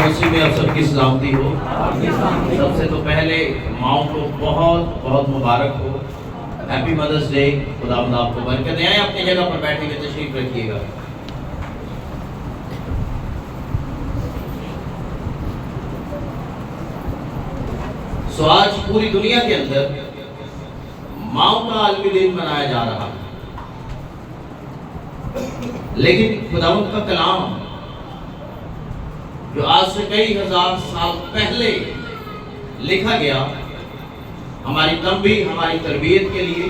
مسیح میں آپ سب کی سلامتی ہو۔ سب سے تو پہلے ماؤں کو بہت بہت مبارک ہو، ہیپی مدرس ڈے۔ خداوند آپ کو برکت دے۔ اپنی جگہ پر بیٹھے ہوئے تشریف رکھیے گا۔ سو آج پوری دنیا کے اندر ماؤں کا عالمی دن منایا جا رہا ہے، لیکن خداوند کا کلام جو آج سے کئی ہزار سال پہلے لکھا گیا، ہماری تنبیہ، ہماری تربیت کے لیے،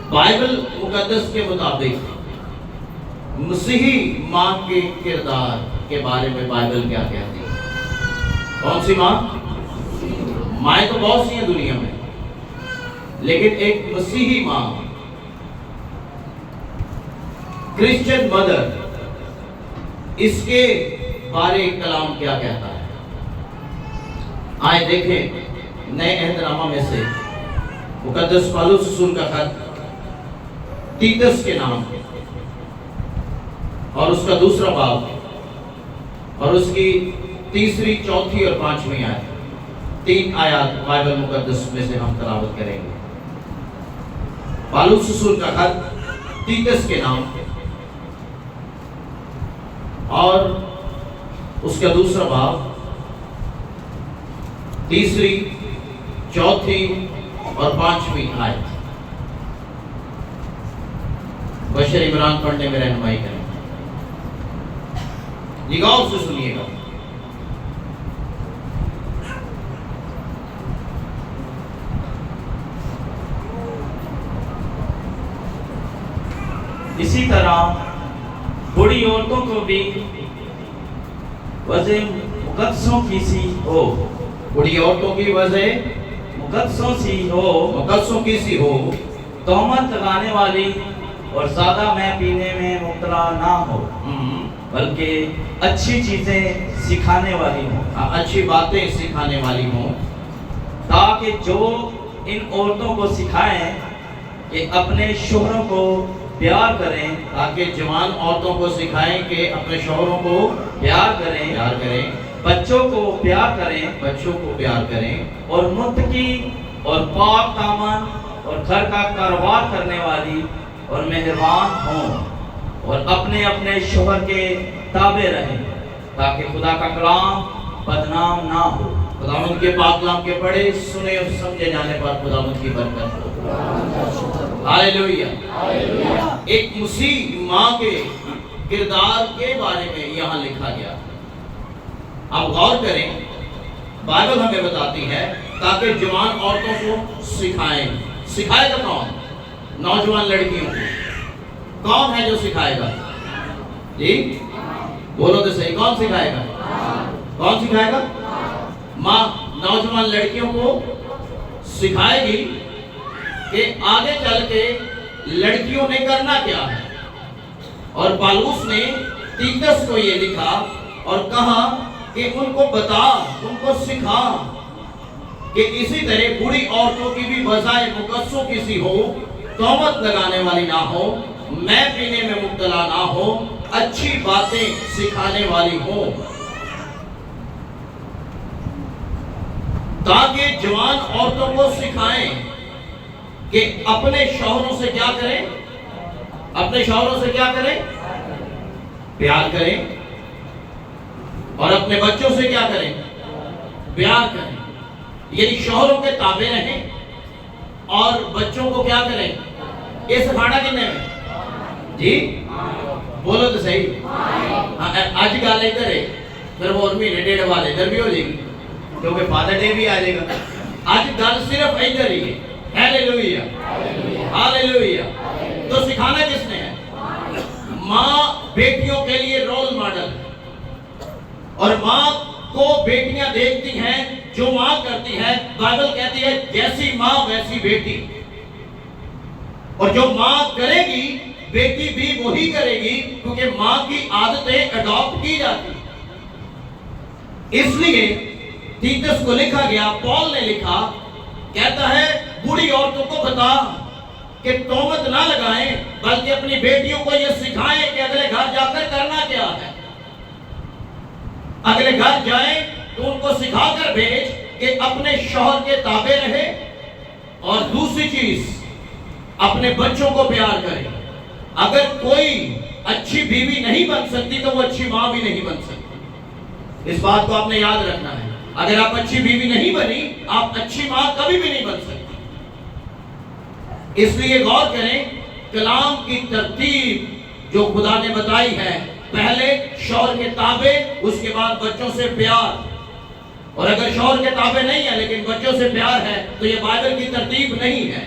بائبل مقدس کے مطابق مسیحی ماں کے کردار کے بارے میں بائبل کیا کہتی ہے؟ کون سی ماں؟ مائیں تو بہت سی ہیں دنیا میں، لیکن ایک مسیحی ماں، کرسچن مدر، اس کے بارے کلام کیا کہتا ہے؟ آئے دیکھیں نئے عہد نامہ میں سے مقدس پالوس رسول کا خط تیتس کے نام اور اس کا دوسرا باب اور اس کی تیسری، چوتھی اور پانچویں آیت، 3 آیات بائبل مقدس میں سے ہم تلاوت کریں گے۔ پالوس رسول کا خط تیتس کے نام اور اس کا دوسرا باب، تیسری، چوتھی اور پانچویں آیت۔ بشر عمران پڑھنے میں رہنمائی کریں، غور سے سنیے گا۔ اسی طرح بوڑھی عورتوں کو بھی وضع مقدسوں کی سی ہو، بوڑھی عورتوں کی وضع مقدسوں کی سی ہو، تہمت لگانے والی اور زیادہ میں پینے میں مبتلا نہ ہو، بلکہ اچھی چیزیں سکھانے والی ہوں، اچھی باتیں سکھانے والی ہوں، تاکہ جو ان عورتوں کو سکھائیں کہ اپنے شوہروں کو پیار کریں، تاکہ جوان عورتوں کو سکھائیں کہ اپنے شوہروں کو پیار کریں، بچوں کو پیار کریں، اور متقی اور پاک دامن اور گھر کا کاروبار کرنے والی اور مہربان ہوں، اور اپنے اپنے شوہر کے تابع رہیں، تاکہ خدا کا کلام بدنام نہ ہو۔ خداوند کے پاک کلام کے پڑھے، سنے اور سمجھے جانے پر خداوند کی برکت ہو۔ ہاللیلویہ۔ ایک مسیح ماں کے کردار کے بارے میں یہاں لکھا گیا۔ آپ غور کریں، بائبل ہمیں بتاتی ہے تاکہ جوان عورتوں کو سکھائے گا کون؟ نوجوان لڑکیوں کو۔ کون ہے جو سکھائے گا؟ جی بولو تو صحیح، کون سکھائے گا؟ کون سکھائے گا؟ ماں نوجوان لڑکیوں کو سکھائے گی کہ آگے چل کے لڑکیوں نے کرنا کیا ہے۔ اور پالوس نے تیتس کو یہ لکھا اور کہا کہ ان کو بتا، ان کو سکھا کہ اسی طرح بوڑھی عورتوں کی بھی وضع مقدسوں کی سی ہو، تہمت لگانے والی نہ ہو، میں پینے میں مبتلا نہ ہو، اچھی باتیں سکھانے والی ہو، تاکہ جوان عورتوں کو سکھائیں کہ اپنے شوہروں سے کیا کریں؟ اپنے شوہروں سے کیا کریں؟ پیار کریں، اور اپنے بچوں سے کیا کریں؟ پیار کریں، یعنی شوہروں کے تابع رہیں اور بچوں کو کیا کریں؟ یہ سکھانا کنے میں؟ جی بولو تو صحیح۔ آج گالے کرے پھر وہ اور مہینے ڈیڑھ والے ادھر بھی ہو جائے گی، کیونکہ فادر ڈے بھی آ جائے گا۔ آج گل صرف ادھر ہی ہے۔ ہاللیلویہ، ہاللیلویہ۔ تو سکھانا کس نے ہے؟ ماں بیٹیوں کے لیے رول ماڈل، اور ماں کو بیٹیاں دیکھتی ہیں، جو ماں کرتی ہے، بائبل کہتی ہے جیسی ماں ویسی بیٹی، اور جو ماں کرے گی بیٹی بھی وہی کرے گی، کیونکہ ماں کی عادتیں اڈاپٹ کی جاتی۔ اس لیے تیتس کو لکھا گیا، پال نے لکھا، کہتا ہے بوڑھی عورتوں کو بتا کہ تہمت نہ لگائیں، بلکہ اپنی بیٹیوں کو یہ سکھائیں کہ اگلے گھر جا کر کرنا کیا ہے۔ اگلے گھر جائیں تو ان کو سکھا کر بھیج کہ اپنے شوہر کے تابع رہے، اور دوسری چیز اپنے بچوں کو پیار کرے۔ اگر کوئی اچھی بیوی نہیں بن سکتی تو وہ اچھی ماں بھی نہیں بن سکتی، اس بات کو آپ نے یاد رکھنا ہے۔ اگر آپ اچھی بیوی نہیں بنی، آپ اچھی ماں کبھی بھی نہیں بن سکتی۔ اس لیے غور کریں، کلام کی ترتیب جو خدا نے بتائی ہے، پہلے شوہر کے تابع، اس کے بعد بچوں سے پیار۔ اور اگر شوہر کے تابع نہیں ہے لیکن بچوں سے پیار ہے تو یہ بائبل کی ترتیب نہیں ہے۔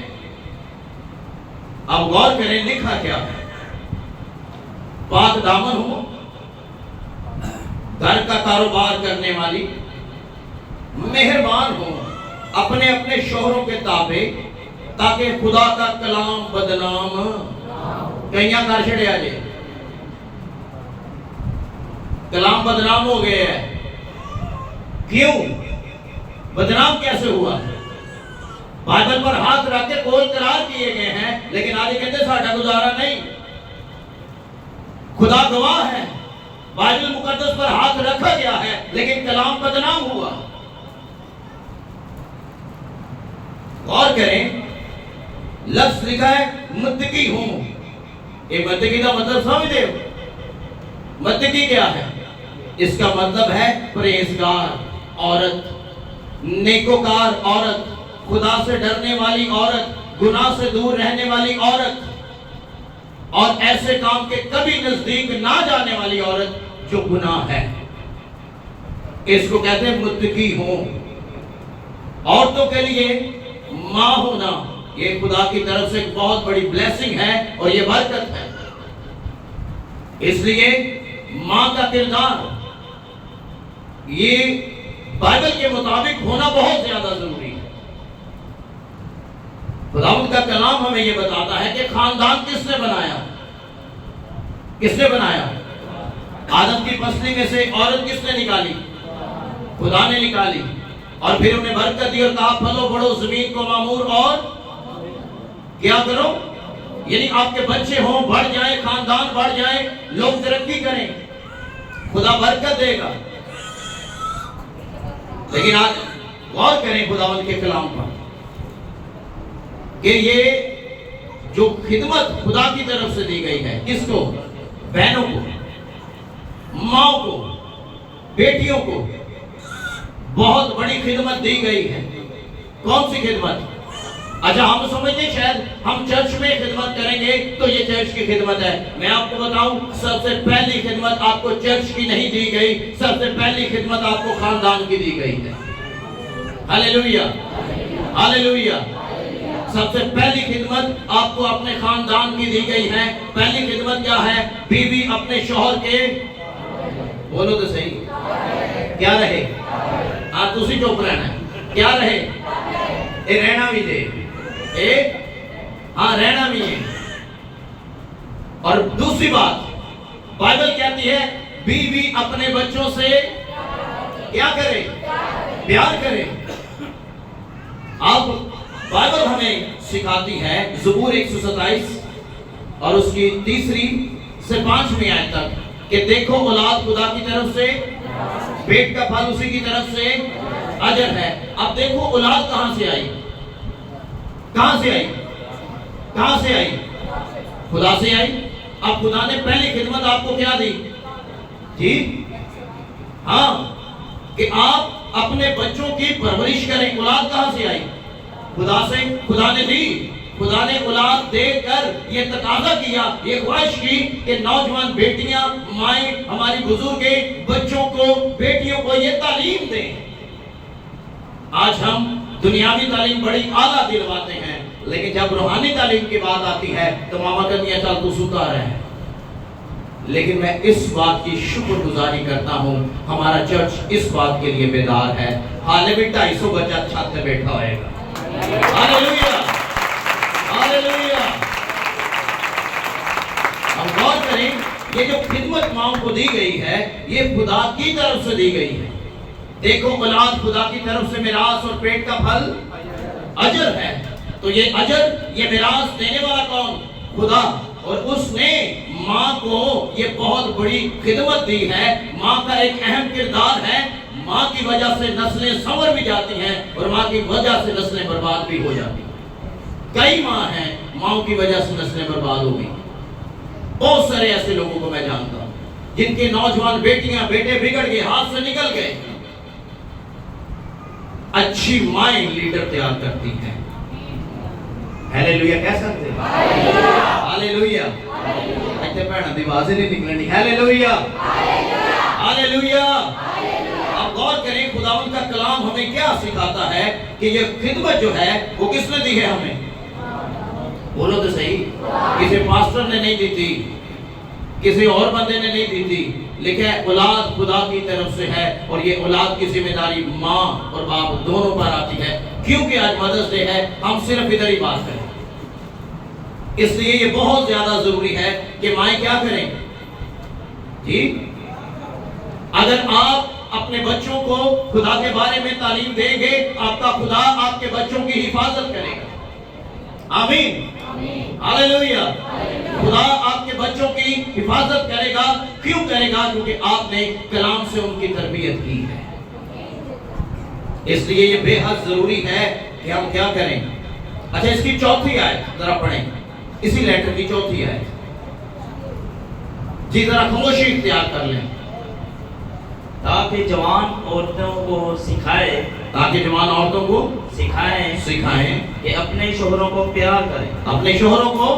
اب غور کریں لکھا کیا ہے، پاک دامن ہو، گھر کا کاروبار کرنے والی، مہربان ہو اپنے اپنے شوہروں کے تابع، تاکہ خدا کا کلام بدنام کہیں کر چھڑے آ جائے۔ کلام بدنام ہو گیا ہے، کیوں بدنام کیسے ہوا؟ بائبل پر ہاتھ رکھ کے قول قرار کیے گئے ہیں، لیکن آج کہتے ساڈا گزارا نہیں۔ خدا گواہ ہے، بائبل مقدس پر ہاتھ رکھا گیا ہے لیکن کلام بدنام ہوا۔ غور کریں، لفظ لکھا ہے متقی ہوں۔ یہ متقی کا مطلب سمجھتے ہو؟ متقی کیا ہے؟ اس کا مطلب ہے پرہیزگار عورت، نیکوکار عورت، خدا سے ڈرنے والی عورت، گناہ سے دور رہنے والی عورت، اور ایسے کام کے کبھی نزدیک نہ جانے والی عورت جو گناہ ہے، اس کو کہتے ہیں متقی ہوں۔ عورتوں کے لیے ماں ہونا یہ خدا کی طرف سے ایک بہت بڑی بلیسنگ ہے اور یہ برکت ہے۔ اس لیے ماں کا کردار یہ بائبل کے مطابق ہونا بہت زیادہ ضروری ہے۔ خداوند کا کلام ہمیں یہ بتاتا ہے کہ خاندان کس نے بنایا؟ کس نے بنایا؟ آدم کی پسلی میں سے عورت کس نے نکالی؟ خدا نے نکالی، اور پھر انہیں برکت دی اور کہا پھلو بڑھو، زمین کو معمور اور کیا کرو، یعنی آپ کے بچے ہوں، بڑھ جائیں، خاندان بڑھ جائیں، لوگ ترقی کریں، خدا برکت دے گا۔ لیکن آج غور کریں خداوند کے کلام پر کہ یہ جو خدمت خدا کی طرف سے دی گئی ہے، کس کو؟ بہنوں کو، ماں کو، بیٹیوں کو بہت بڑی خدمت دی گئی ہے۔ کون سی خدمت؟ اچھا ہم سمجھتے ہیں شاید ہم چرچ میں خدمت کریں گے تو یہ چرچ کی خدمت ہے۔ میں آپ کو بتاؤں، سب سے پہلی خدمت آپ کو چرچ کی نہیں دی گئی، سب سے پہلی خدمت آپ کو خاندان کی دی گئی ہے۔ ہاللیلویہ، ہاللیلویہ۔ سب سے پہلی خدمت آپ کو اپنے خاندان کی دی گئی ہے۔ پہلی خدمت کیا ہے؟ بیوی اپنے شوہر کے، بولو تو صحیح، کیا رہے؟ ہاں تسی چپ رہنا ہے، کیا رہے؟ اے رہنا بھی دے، اے ہاں رہنا بھی ہے۔ اور دوسری بات بائبل کہتی ہے بیوی اپنے بچوں سے کیا کرے؟ پیار کرے۔ اب بائبل ہمیں سکھاتی ہے زبور 127 اور اس کی 3 سے 5 آیت تک کہ دیکھو اولاد خدا کی طرف سے، پیٹ کا پھل اسی کی طرف سے اجر ہے۔ اب دیکھو اولاد کہاں سے آئی؟ کہاں سے آئی؟ کہاں سے آئی؟ خدا سے آئی۔ اب خدا نے پہلی خدمت آپ کو کیا دی؟ جی ہاں، کہ آپ اپنے بچوں کی پرورش کریں۔ اولاد کہاں سے آئی؟ خدا سے۔ خدا نے دی، خدا نے اولاد دے کر یہ تقاضا کیا، یہ خواہش کی کہ نوجوان بیٹیاں، مائیں، ہماری بزرگیں بچوں کو، بیٹیوں کو یہ تعلیم دیں۔ آج ہم دنیاوی تعلیم بڑی اعلیٰ دلواتے ہیں، لیکن جب روحانی تعلیم کی بات آتی ہے تو ماما کا دیا چل تو سوتا رہے۔ لیکن میں اس بات کی شکر گزاری کرتا ہوں، ہمارا چرچ اس بات کے لیے بیدار ہے۔ حالے بھی 250 بچہ چھت پہ بیٹھا ہوئے گا۔ ہاللیلویہ، ہاللیلویہ۔ ہم غور کریں، یہ جو خدمت ماں کو دی گئی ہے یہ خدا کی طرف سے دی گئی ہے۔ دیکھو اولاد خدا کی طرف سے میراث اور پیٹ کا پھل اجر ہے۔ تو یہ اجر، یہ میراث دینے والا کون؟ خدا، اور اس نے ماں کو یہ بہت بڑی خدمت دی ہے. ماں کا ایک اہم کردار ہے. ماں کی وجہ سے نسلیں سنور بھی جاتی ہیں اور ماں کی وجہ سے نسلیں برباد بھی ہو جاتی ہیں. کئی ماں ہیں ماں کی وجہ سے نسلیں برباد ہو گئی. بہت سارے ایسے لوگوں کو میں جانتا ہوں جن کے نوجوان بیٹیاں بیٹے بگڑ گئے, ہاتھ سے نکل گئے. اچھی مائیں لیڈر تیار کرتی ہیں. ہیلیلویا کہہ سکتے ہیں؟ ہیلیلویا. اچھا بہن دی آواز نہیں نکلنی. Hallelujah hallelujah. اب غور کریں خداوند کا کلام ہمیں کیا سکھاتا ہے کہ یہ خدمت جو ہے وہ کس نے دی ہے ہمیں؟ بولو تو صحیح. کسی پاسٹر نے نہیں دی تھی, کسی اور بندے نے نہیں دی تھی. لکھا ہے اولاد خدا کی طرف سے ہے اور یہ اولاد کی ذمہ داری ماں اور باپ دونوں پر آتی ہے. کیونکہ آج مدرس ڈے ہے ہم صرف ادھر ہی بات کریں. اس لیے یہ بہت زیادہ ضروری ہے کہ مائیں کیا کریں. جی اگر آپ اپنے بچوں کو خدا کے بارے میں تعلیم دیں گے, آپ کا خدا آپ کے بچوں کی حفاظت کرے گا. آمین ہیلیلویا. خدا آپ کے بچوں کی حفاظت کرے گا. کیوں کرے گا؟ کیونکہ آپ نے کلام سے ان کی تربیت کی ہے. اس لیے یہ بے حد ضروری ہے کہ ہم کیا کریں. اچھا اس کی چوتھی آیت ذرا پڑھیں, اسی لیٹر کی چوتھی آیت. جی ذرا خاموشی اختیار کر لیں. تاکہ جوان عورتوں کو سکھائے, تاکہ جوان عورتوں کو سکھائیں کہ اپنے شوہروں کو پیار کریں, اپنے شوہروں کو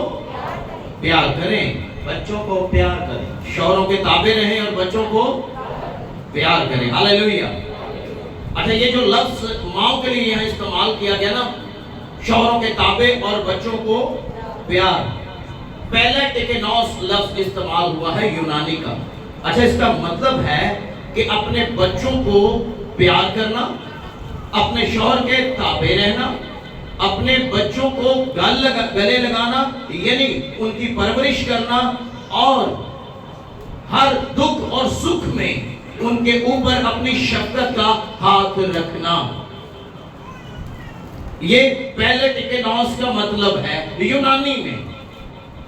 پیار کریں, بچوں کو پیار کریں, شوہروں کے تابع رہیں اور بچوں کو پیار کریں. ہیلیلویا. اچھا یہ جو لفظ ماؤں کے لیے یہاں استعمال کیا گیا نا, شوہروں کے تابع اور بچوں کو پیار, پہلا ٹیکنوس لفظ استعمال ہوا ہے یونانی کا. اچھا اس کا مطلب ہے کہ اپنے بچوں کو پیار کرنا, اپنے شوہر کے تابع رہنا, اپنے بچوں کو گلے لگانا یعنی ان کی پرورش کرنا, اور ہر دکھ اور سکھ میں ان کے اوپر اپنی شفقت کا ہاتھ رکھنا. یہ پہلے ٹیکنوس کا مطلب ہے یونانی میں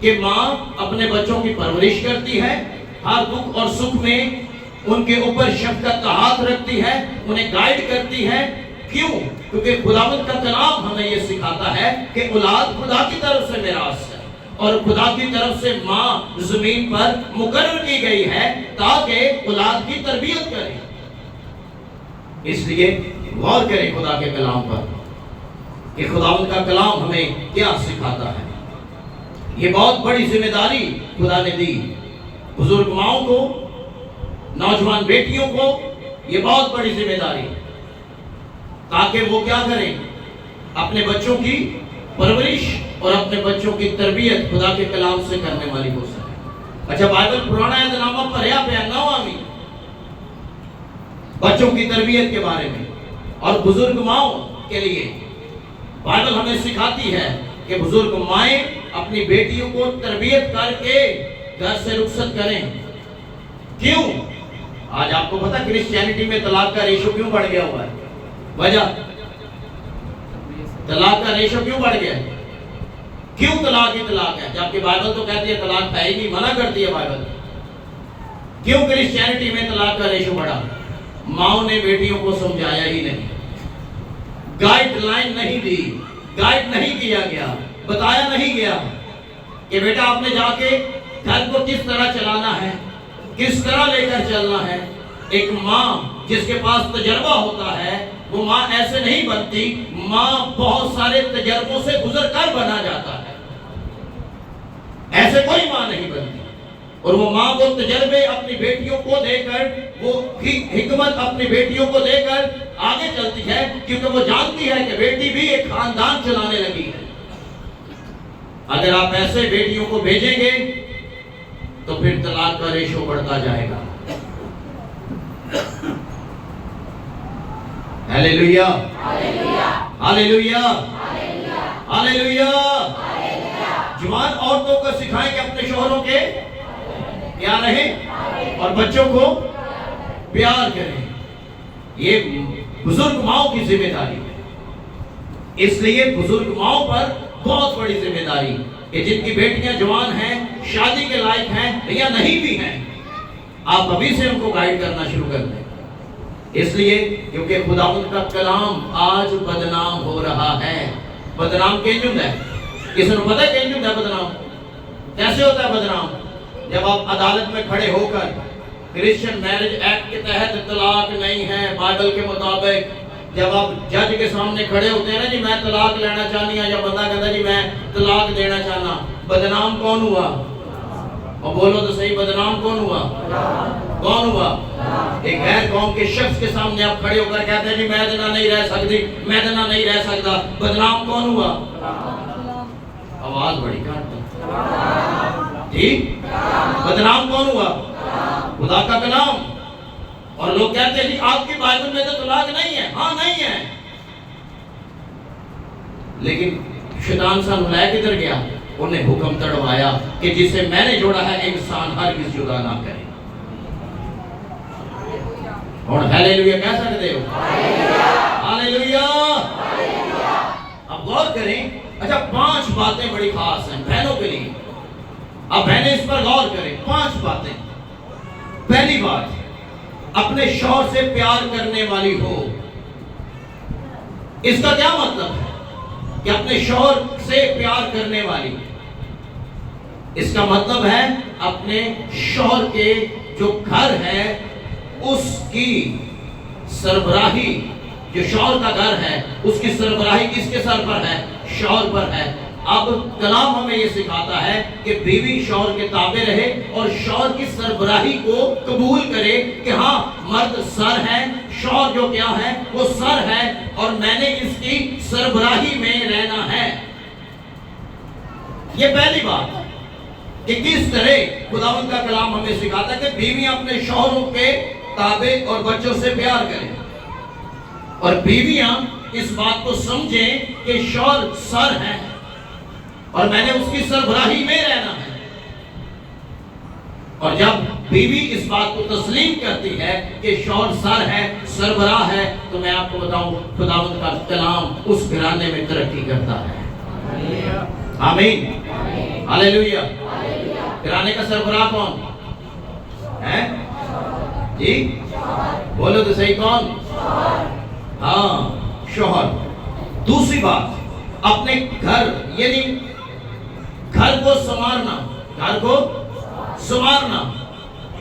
کہ ماں اپنے بچوں کی پرورش کرتی ہے, ہر دکھ اور سکھ میں ان کے اوپر شفقت کا ہاتھ رکھتی ہے, انہیں گائیڈ کرتی ہے. کیوں؟ کیونکہ خداوند کا کلام ہمیں یہ سکھاتا ہے کہ اولاد خدا کی طرف سے میراث ہے اور خدا کی طرف سے ماں زمین پر مقرر کی گئی ہے تاکہ اولاد کی تربیت کرے. اس لیے غور کریں خدا کے کلام پر کہ خداوند کا کلام ہمیں کیا سکھاتا ہے. یہ بہت بڑی ذمہ داری خدا نے دی بزرگ ماؤں کو, نوجوان بیٹیوں کو. یہ بہت بڑی ذمہ داری تاکہ وہ کیا کریں, اپنے بچوں کی پرورش اور اپنے بچوں کی تربیت خدا کے کلام سے کرنے والی ہو سکے. اچھا بائبل پرانا عہد نامہ پڑھیا پہ نوامی بچوں کی تربیت کے بارے میں اور بزرگ ماؤں کے لیے بائبل ہمیں سکھاتی ہے کہ بزرگ مائیں اپنی بیٹیوں کو تربیت کر کے گھر سے رخصت کریں. کیوں؟ آج آپ کو پتا کرسچینٹی میں طلاق کا ریشو کیوں بڑھ گیا ہوا ہے؟ وجہ طلاق کا ریشو کیوں بڑھ گیا ہے؟ کیوں طلاق ہی طلاق ہے جبکہ بائبل تو کہتی ہے طلاق ہے ہی نہیں, منع کرتی ہے بائبل. کیوں کرسچینٹی میں طلاق کا ریشو بڑھا؟ ماؤں نے بیٹیوں کو سمجھایا ہی نہیں, گائیڈ لائن نہیں دی, گائیڈ نہیں کیا گیا, بتایا نہیں گیا کہ بیٹا آپ نے جا کے گھر کو کس طرح چلانا ہے, کس طرح لے کر چلنا ہے. ایک ماں جس کے پاس تجربہ ہوتا ہے وہ ماں ایسے نہیں بنتی, ماں بہت سارے تجربوں سے گزر کر بنا جاتا ہے. ایسے کوئی ماں نہیں بنتی. اور وہ ماں وہ تجربے اپنی بیٹیوں کو دے کر, وہ حکمت اپنی بیٹیوں کو دے کر آگے چلتی ہے کیونکہ وہ جانتی ہے کہ بیٹی بھی ایک خاندان چلانے لگی ہے. اگر آپ ایسے بیٹیوں کو بھیجیں گے تو پھر طلاق کا ریشو بڑھتا جائے گا. Hallelujah hallelujah hallelujah. جوان عورتوں کو سکھائیں کہ اپنے شوہروں کے پیار رہیں اور بچوں کو پیار کریں. یہ بزرگ ماؤں کی ذمہ داری ہے. اس لیے بزرگ ماؤں پر بہت بڑی ذمہ داری کہ جن کی بیٹیاں جوان ہیں شادی کے لائق ہیں یا نہیں بھی ہیں، آپ ابھی سے ان کو گائیڈ کرنا شروع کر دیں۔ اس لیے کیونکہ خداوند کا کلام آج بدنام ہو رہا ہے۔ بدنام کیوں ہے؟ کسی نے پتہ ہے کیوں ہے بدنام؟ کیسے ہوتا ہے بدنام؟ جب آپ عدالت میں کھڑے ہو کر کرسچن میرج ایکٹ کے تحت طلاق نہیں ہے بائبل کے مطابق، جب آپ جج کے سامنے کھڑے ہوتے ہیں نا جی میں طلاق لینا چاہنی ہوں، یا بندہ کہتا جی میں طلاق دینا چاہنا، بدنام کون ہوا؟ اور بولو تو صحیح، بدنام کون ہوا؟ کون ہوا؟ ایک غیر قوم کے شخص کے سامنے آپ کھڑے ہو کر کہتے ہیں جی میں دینا نہیں رہ سکتی، میں دینا نہیں رہ سکتا، بدنام کون ہوا؟ آواز بڑی کاٹ جی، بدنام کون ہوا؟ خدا کا کلام۔ اور لوگ کہتے ہیں جی آپ کی بائبل میں تو طلاق نہیں ہے۔ ہاں نہیں ہے، لیکن شیطان سا نلائق کدھر گیا؟ انہیں حکم تڑوایا کہ جسے میں نے جوڑا ہے انسان ہرگز جدا نہ کرے۔ اور ہیلیلویا کہہ سکتے ہو؟ ہیلیلویا۔ اب غور کریں، اچھا 5 باتیں بڑی خاص ہیں بہنوں کے لیے، اب بہنیں اس پر غور کریں۔ 5 باتیں۔ پہلی بات، اپنے شوہر سے پیار کرنے والی ہو۔ اس کا کیا مطلب ہے کہ اپنے شوہر سے پیار کرنے والی؟ اس کا مطلب ہے اپنے شوہر کے جو گھر ہے اس کی سربراہی، جو شوہر کا گھر ہے اس کی سربراہی کس کے سر پر ہے؟ شوہر پر ہے۔ اب کلام ہمیں یہ سکھاتا ہے کہ بیوی شوہر کے تابع رہے اور شوہر کی سربراہی کو قبول کرے کہ ہاں مرد سر ہے، شوہر جو کیا ہے وہ سر ہے اور میں نے اس کی سربراہی میں رہنا ہے۔ یہ پہلی بات کہ کس طرح خداوند کا کلام ہمیں سکھاتا ہے کہ بیویاں اپنے شوہروں کے تابع اور بچوں سے پیار کریں، اور بیویاں اس بات کو سمجھیں کہ شوہر سر ہے اور میں نے اس کی سربراہی میں رہنا ہے۔ اور جب بیوی اس بات کو تسلیم کرتی ہے کہ شوہر سر ہے، سربراہ ہے، تو میں آپ کو بتاؤں خداوند کا کلام اس گھرانے میں ترقی کرتا ہے۔ آمین، ہاللیلویا۔ گھرانے کا سربراہ کون ہے؟ جی بولو تو صحیح، کون؟ ہاں، شوہر۔ دوسری بات، اپنے گھر یعنی گھر کو سنوارنا، گھر کو سنوارنا،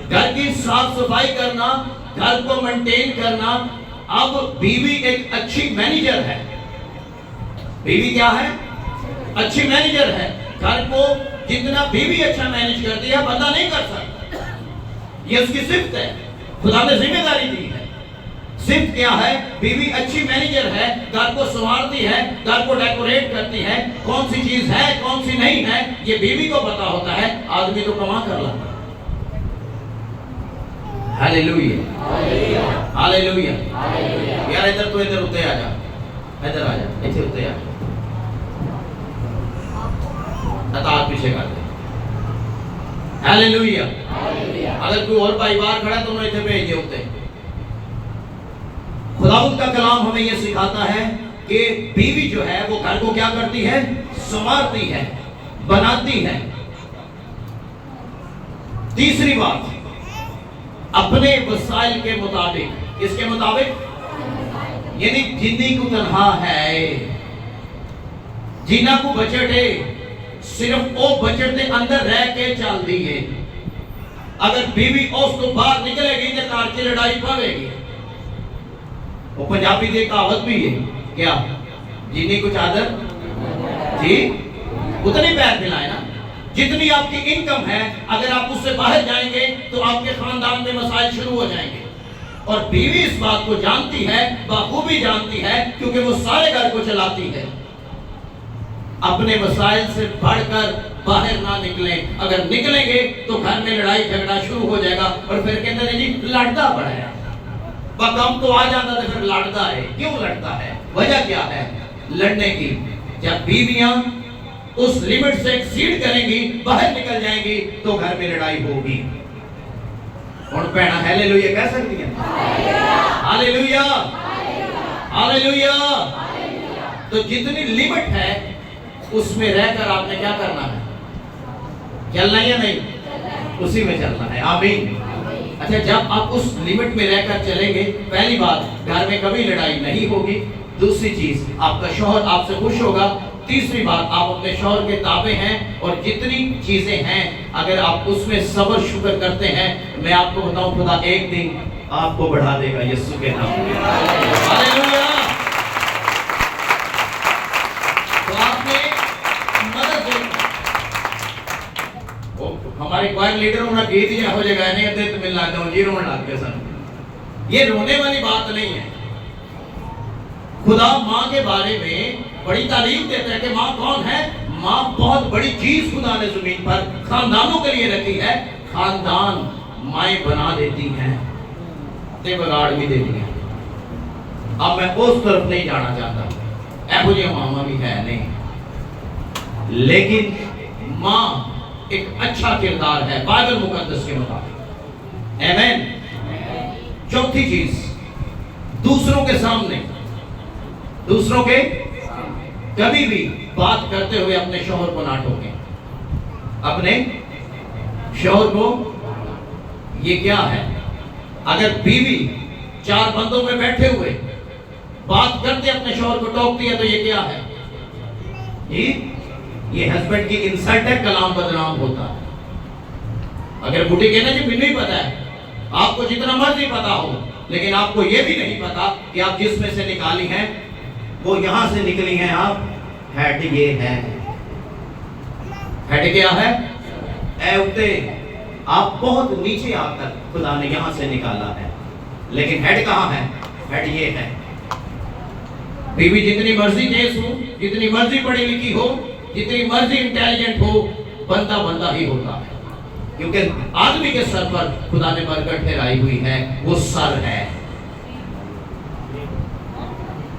گھر کی صاف صفائی کرنا، گھر کو مینٹین کرنا۔ اب بیوی ایک اچھی مینیجر ہے۔ بیوی کیا ہے؟ اچھی مینیجر ہے۔ گھر کو جتنا بیوی اچھا مینیج کرتی ہے بندہ نہیں کر سکتا، یہ اس کی صفت ہے، خدا نے ذمہ داری دی ہے۔ صفت کیا ہے؟ بیوی اچھی مینیجر ہے، گھر کو سنوارتی ہے، گھر کو ڈیکوریٹ کرتی ہے، کون سی چیز ہے کون سی نہیں ہے یہ بیوی کو پتا ہوتا ہے، آدمی تو کما کر لاتا ہے۔ ہاللیلویا، ہاللیلویا۔ یار ادھر تو ادھر اتے آ جا، ادھر آ جا، اتھے اتے آ جا، اطاعت پیچھے کر دے۔ ہاللیلویا۔ اگر کوئی اور بھائی باہر کھڑا تو انہیں اتھے بھیج دے ہوتے۔ خداوند کا کلام ہمیں یہ سکھاتا ہے کہ بیوی جو ہے وہ گھر کو کیا کرتی ہے؟ سنوارتی ہے، بناتی ہے۔ تیسری بات، اپنے وسائل کے مطابق، اس کے مطابق یعنی جنی کو تنہا ہے، جینا کو بچٹ ہے، صرف او بچٹ دے اندر رہ کے چل دی ہے۔ اگر بیوی اس تو باہر نکلے گی تو کار کی لڑائی پاوے گی۔ وہ پنجابی دے کہاوت بھی ہے کیا؟ جتنی کچھ چادر جی اتنی پیر پھیلائے نا، جتنی آپ کی انکم ہے اگر آپ اس سے باہر جائیں گے تو آپ کے خاندان میں مسائل شروع ہو جائیں گے۔ اور بیوی اس بات کو جانتی ہے، بخوبی جانتی ہے، کیونکہ وہ سارے گھر کو چلاتی ہے۔ اپنے مسائل سے بڑھ کر باہر نہ نکلیں، اگر نکلیں گے تو گھر میں لڑائی جھگڑا شروع ہو جائے گا، اور پھر کہتے ہیں جی لڑتا بڑا ہے، کم تو آ جاتا تو پھر لڑتا ہے۔ کیوں لڑتا ہے؟ وجہ کیا ہے لڑنے کی؟ جب بیویاں اس لیمٹ سے ایکسیڈ کریں گی، باہر نکل جائیں گی تو گھر میں لڑائی ہوگی۔ اور پہنا ہیلیلویا کہہ سکتی ہیں؟ Hallelujah, hallelujah. تو جتنی لیمٹ ہے اس میں رہ کر آپ نے کیا کرنا ہے؟ चलना है या नहीं? उसी में चलना है। आमीन। अच्छा, जब आप उस लिमिट में रहकर चलेंगे, पहली बात घर में कभी लड़ाई नहीं होगी। दूसरी चीज, आपका शौहर आपसे खुश होगा। तीसरी बात, आप अपने शौहर के ताबे हैं और जितनी चीजें हैं अगर आप उसमें सब्र शुक्र करते हैं, मैं आपको बताऊं खुदा एक दिन आपको बढ़ा देगा यीशु के नाम में। हालेलुया। तो आपने मदद जो हमारे क्वायर लीडर होना गीत ही हो जाएगा नहीं अदे तो मिलना दो जी रोने लग गए सन। ये रोने वाली बात नहीं है। खुदा माँ के बारे में बड़ी तारीफ देता है कि माँ कौन है। माँ बहुत बड़ी चीज खुदा ने जमीन पर खानदानों के लिए रखी है। खानदान माएँ बना देती हैं, ते बिगाड़ भी देती हैं। अब मैं उस तरफ नहीं जाना चाहता, ऐहो जी मामा भी है नहीं, लेकिन माँ एक अच्छा किरदार है बाइबल मुकद्दस के मुताबिक। आमीन। चौथी चीज, दूसरों के सामने, दूसरों के कभी भी बात करते हुए अपने शौहर को ना टोकें। अपने शौहर को, ये क्या है, अगर बीवी चार बंदों में बैठे हुए बात करते अपने शौहर को टोकती है तो ये क्या है? ये हस्बैंड की इंसल्ट है, कलाम बदनाम होता है। अगर बुढ़ी कहना जी मुझे नहीं पता है, आपको जितना मर्जी पता हो, लेकिन आपको ये भी नहीं पता कि आप जिसमें से निकाली हैं वो यहां से निकली हैं। आप हेड ये है, हेड क्या है? ऐवते आप बहुत नीचे आकर खुदा ने यहां से निकाला है, लेकिन हेड कहां है? हेड ये है। बीवी जितनी मर्जी तेज हो, जितनी मर्जी पढ़ी लिखी हो, जितनी मर्जी इंटेलिजेंट हो, बंदा बंदा ही होता है, क्योंकि आदमी के सर पर खुदा ने बरकत ठहराई हुई है, वो सर है।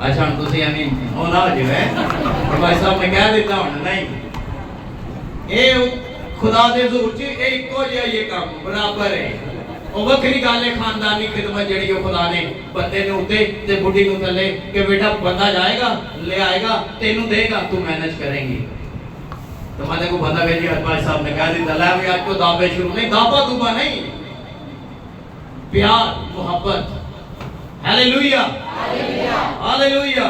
अच्छा हम तुझे होना जो है भाई साहब मैं कह देता हूं नहीं, ये खुदा दे ज़हूर च इको जिहा ये काम बराबर है। ਉਹ ਵੱਖਰੀ ਗੱਲ ਹੈ ਖਾਨਦਾਨੀ ਖਿਦਮਤ ਜਿਹੜੀ ਉਹ ਖੁਦਾ ਨੇ ਬੰਦੇ ਨੂੰ ਉੱਤੇ ਤੇ ਬੁੱਢੀ ਨੂੰ ਥੱਲੇ ਕਿ बेटा बंदा जाएगा ले आएगा तेनू देगा तू मैनेज करेंगी। तो मैं देखो बंदा कह जी भाई साहब ने कह दिया ला भी आज को दावे शुरू नहीं, दावा दुबा नहीं, प्यार मोहब्बत। Hallelujah hallelujah.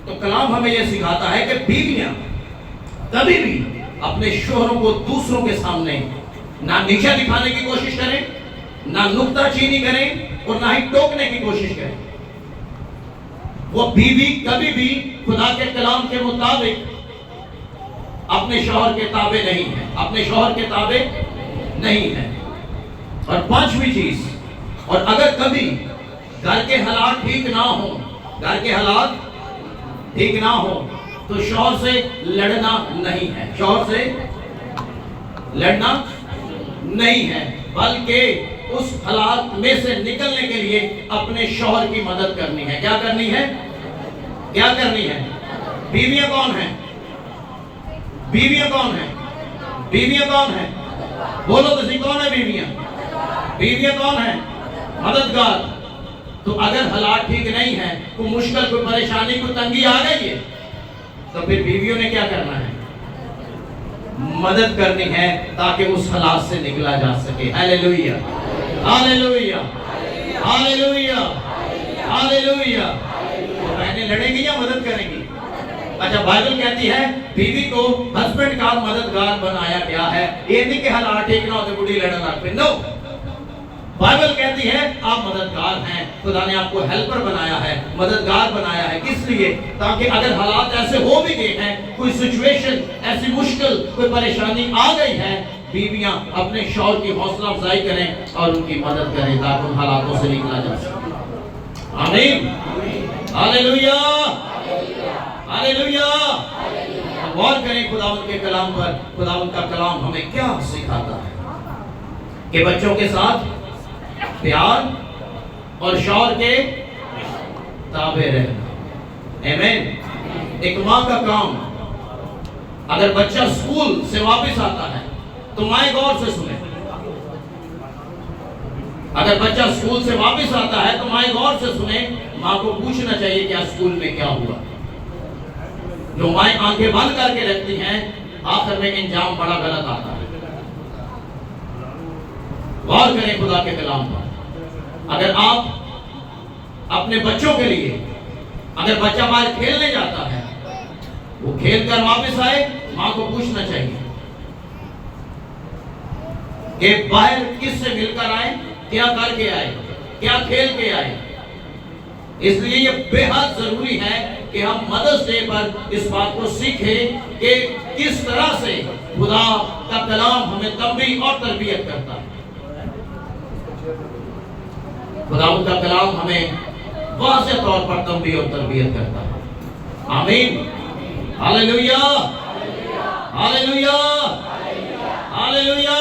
तो कलाम हमें यह सिखाता है कि बीवियां कभी भी अपने शोहरों को दूसरों के सामने ना नीचा दिखाने की कोशिश करें, ना नुक्ताचीनी करें और ना ही टोकने की कोशिश करें। वो बीवी कभी भी खुदा के कलाम के मुताबिक अपने शौहर के ताबे नहीं है, अपने शौहर के ताबे नहीं है। और पांचवी चीज, और अगर कभी घर के हालात ठीक ना हो, घर के हालात ठीक ना हो तो शौहर से लड़ना नहीं है, शौहर से लड़ना नहीं है, बल्कि उस हालात में से निकलने के लिए अपने शौहर की मदद करनी है। क्या करनी है? क्या करनी है? बीवियां कौन है? बीवियां कौन है? बीवियां कौन है? बोलो तो सही, कौन है बीवियां? बीवियां कौन है? मददगार। तो अगर हालात ठीक नहीं है, कोई मुश्किल, कोई परेशानी, कोई तंगी आ गई है, तो फिर बीवियों ने क्या करना है? मदद करनी है ताकि उस हालात से निकला जा सके। Hallelujah hallelujah hallelujah hallelujah. बहनें लड़ेंगी या मदद करेंगी? अच्छा, बाइबल कहती है बीवी को हस्बैंड का मददगार बनाया गया है। ये नहीं कि हालात ठीक ना होते बुढ़ी लड़न लग पे, नो। बाइबल कहती है आप मददगार हैं, खुदा ने आपको हेल्पर बनाया है, मददगार बनाया है। किस लिए? ताकि अगर हालात ऐसे हो भी गए हैं, कोई सिचुएशन ऐसी मुश्किल, कोई परेशानी आ गई है, बीवियां अपने शौहर की हौसला अफजाई करें और उनकी मदद करें ताकि उन हालातों से निकला जा सके। आमीन हालेलुया हालेलुया। गौर करें खुदावंद के कलाम पर, खुदावंद का कलाम हमें क्या सिखाता है कि बच्चों के साथ प्यार और शौहर के ताबे रहना। आमीन। एक माँ का काम, अगर बच्चा स्कूल से वापस आता है तो माँ गौर से सुने। अगर बच्चा स्कूल से वापस आता है तो माँ गौर से सुने। माँ को पूछना चाहिए क्या स्कूल में क्या हुआ। जो माँ आंखें बंद करके रखती हैं आखिर में इंजाम बड़ा गलत आता है। गौर करें खुदा के कलाम पर। अगर आप अपने बच्चों के लिए, अगर बच्चा बाहर खेलने जाता है, वो खेल कर वापस आए, माँ को पूछना चाहिए कि बाहर किससे मिलकर आए, क्या करके आए, क्या खेल के आए। इसलिए ये बेहद जरूरी है कि हम मदर्स डे पर इस बात को सीखें कि किस तरह से खुदा का कलाम हमें तंबीह और तरबियत करता है। खुदा का कलाम हमें वाज़ेह तौर पर तंबीह और तरबियत करता है। आमीन, हालेलुया, हालेलुया, हालेलुया।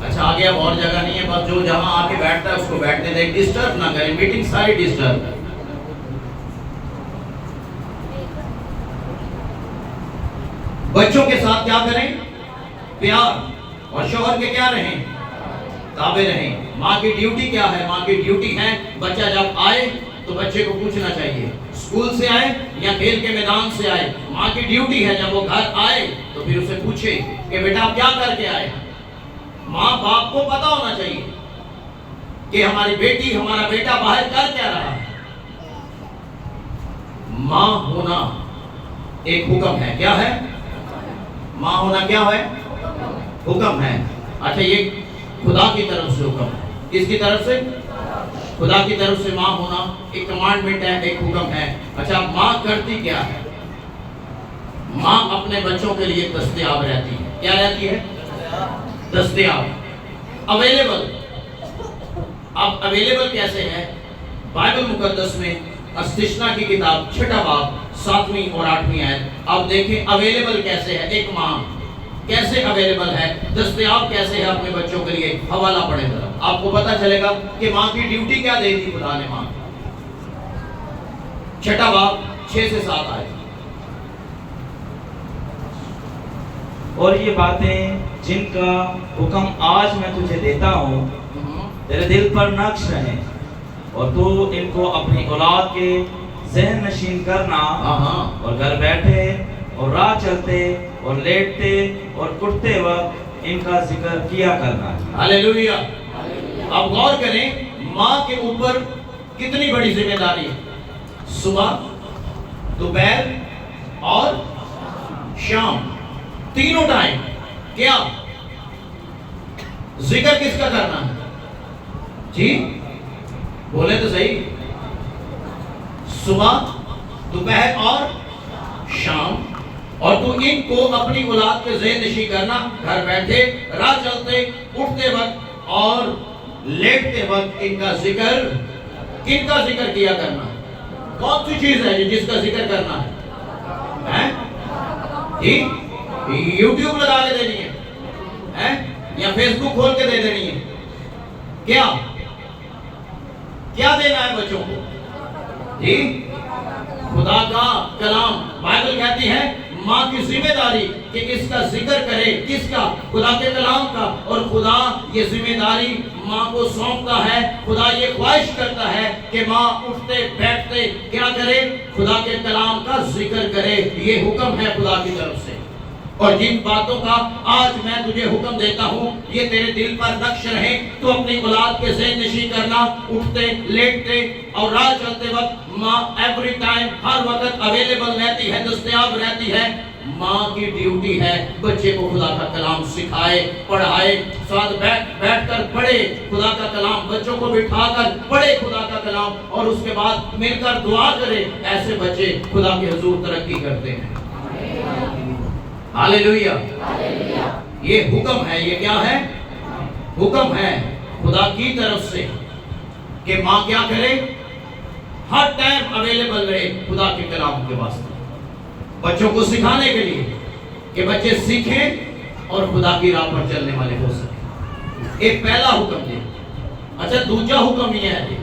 अच्छा, आगे अब और जगह नहीं है, बस जो जहां आके बैठता है उसको बैठने दें, डिस्टर्ब ना करें, मीटिंग सारी डिस्टर्ब है। बच्चों के साथ क्या करें? प्यार। और शौहर के क्या रहें? ताबे रहें। माँ की ड्यूटी क्या है? माँ की ड्यूटी है, बच्चा जब आए तो बच्चे को पूछना चाहिए, स्कूल से आए या खेल के मैदान से आए, माँ की ड्यूटी है जब वो घर आए तो फिर उसे पूछे कि बेटा आप क्या करके आए। माँ बाप को पता होना चाहिए कि हमारी बेटी, हमारा बेटा बाहर कर क्या रहा है। माँ होना एक हुक्म है। क्या है? माँ होना क्या है? हुक्म है। अच्छा, ये खुदा की तरफ से हुक्म है। किसकी तरफ से? खुदा की तरफ से माँ होना एक कमांडमेंट है, एक हुक्म है। अच्छा, माँ करती क्या है? माँ अपने बच्चों के लिए दस्तयाब रहती है। क्या रहती है? दस्तयाब, अवेलेबल। अब अवेलेबल कैसे है? बाइबल मुकद्दस में अस्तिशना की किताब 6वां बाब 7वीं और 8वीं आयत। अब देखें अवेलेबल कैसे है। एक माँ कैसे अवेलेबल है, दस्तयाब कैसे है अपने बच्चों के लिए। हवाला पढ़े जरा, आपको पता चलेगा कि माँ की ड्यूटी क्या दे दी खुदा ने। माँ 6वां बाब 6 से 7 आए। और ये बातें जिनका हुक्म आज मैं तुझे देता हूँ तेरे दिल पर नक्श रहे, और तू इनको अपनी औलाद के ज़हन नशीन करना, और घर बैठे और राह चलते और लेटते और उठते वक्त इनका जिक्र किया करना। हालेलुया। अब गौर करें, माँ के ऊपर कितनी बड़ी जिम्मेदारी है। सुबह, दोपहर और शाम, तीनों टाइम क्या जिक्र किसका करना है? जी बोले तो सही। सुबह, दोपहर और शाम, और तू इनको अपनी औलाद के ज़हन नशी करना, घर बैठे, राह चलते, उठते वक्त और लेटते वक्त इनका जिक्र। किनका जिक्र किया करना? कौन सी चीज है जिसका जिक्र करना है? जी, यूट्यूब लगा के देनी है या फेसबुक खोल के दे देनी है? क्या क्या देना है बच्चों को? जी, खुदा का कलाम। बाइबल कहती है माँ की जिम्मेदारी कि इसका जिक्र करे। किसका? खुदा के कलाम का। और खुदा ये जिम्मेदारी माँ को सौंपता है। खुदा ये ख्वाहिश करता है कि माँ उठते बैठते क्या करे? खुदा के कलाम का जिक्र करे। ये हुक्म है खुदा की तरफ से। और जिन बातों का आज मैं तुझे हुक्म देता हूँ ये तेरे दिल पर नक्श रहे, तो अपनी औलाद के ज़हन नशी करना, उठते लेटते और राह चलते वक्त माँ एवरी टाइम, हर वक्त अवेलेबल रहती है, दस्तयाब रहती है। माँ की ड्यूटी है बच्चे को खुदा का कलाम सिखाए, पढ़ाए, साथ बैठ कर पढ़े खुदा का कलाम, बच्चों को बिठाकर पढ़े खुदा का कलाम, और उसके बाद मिलकर दुआ करे। ऐसे बच्चे खुदा के हुजूर तरक्की करते हैं। हालेलुया। ये हुक्म है। ये क्या है? हुक्म है खुदा की तरफ से कि माँ क्या करे? हर टाइम अवेलेबल रहे खुदा के कलाम के वास्ते, बच्चों को सिखाने के लिए कि बच्चे सीखें और खुदा की राह पर चलने वाले हो सके। एक पहला हुक्म दे। अच्छा, दूसरा हुक्म ये है,